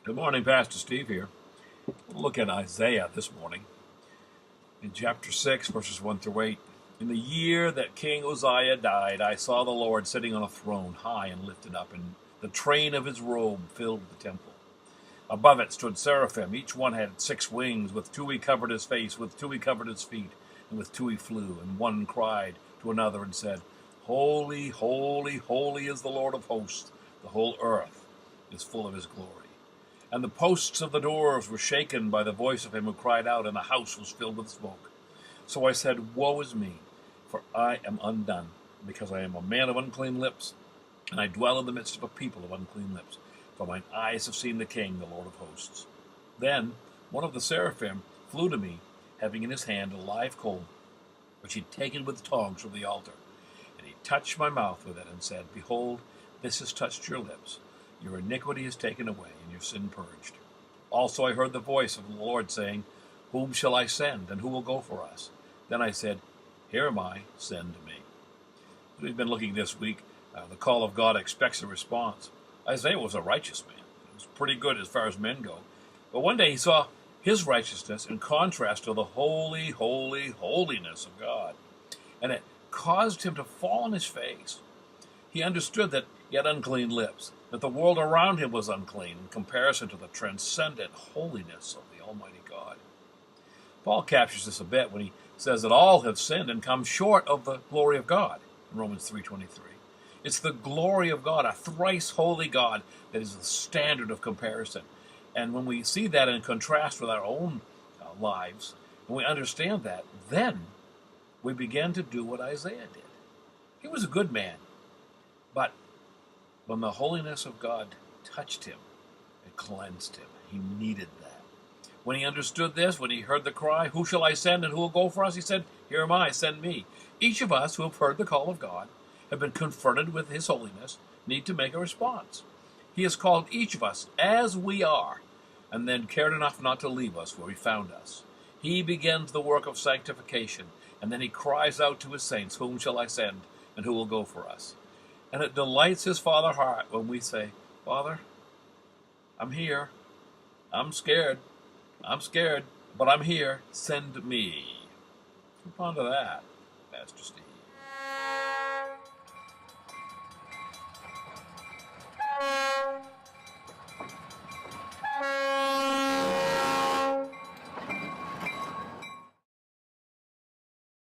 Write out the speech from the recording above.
Good morning, Pastor Steve here. We'll look at Isaiah this morning in chapter 6, verses 1 through 8. In the year that King Uzziah died, I saw the Lord sitting on a throne, high and lifted up, and the train of his robe filled the temple. Above it stood seraphim. Each one had 6 wings. With 2 he covered his face, with 2 he covered his feet, and with 2 he flew. And one cried to another and said, Holy, holy, holy is the Lord of hosts. The whole earth is full of his glory. And the posts of the doors were shaken by the voice of him who cried out, and the house was filled with smoke. So I said, Woe is me, for I am undone, because I am a man of unclean lips, and I dwell in the midst of a people of unclean lips. For mine eyes have seen the King, the Lord of hosts. Then one of the seraphim flew to me, having in his hand a live coal, which he had taken with tongs from the altar. And he touched my mouth with it, and said, Behold, this has touched your lips. Your iniquity is taken away, and your sin purged. Also I heard the voice of the Lord saying, Whom shall I send, and who will go for us? Then I said, Here am I, send me. We've been looking this week. The call of God expects a response. Isaiah was a righteous man. He was pretty good as far as men go. But one day he saw his righteousness in contrast to the holy, holy, holiness of God. And it caused him to fall on his face. He understood that he had unclean lips, that the world around him was unclean in comparison to the transcendent holiness of the Almighty God. Paul captures this a bit when he says that all have sinned and come short of the glory of God in Romans 3:23. It's the glory of God, a thrice holy God, that is the standard of comparison. And when we see that in contrast with our own lives, when we understand that, then we begin to do what Isaiah did. He was a good man, but when the holiness of God touched him, it cleansed him. He needed that. When he understood this, when he heard the cry, Who shall I send and who will go for us? He said, Here am I, send me. Each of us who have heard the call of God, have been confronted with his holiness, need to make a response. He has called each of us as we are, and then cared enough not to leave us where he found us. He begins the work of sanctification, and then he cries out to his saints, Whom shall I send, and who will go for us? And it delights his Father's heart when we say, Father, I'm here. I'm scared, but I'm here. Send me. Ponder that, Pastor Steve.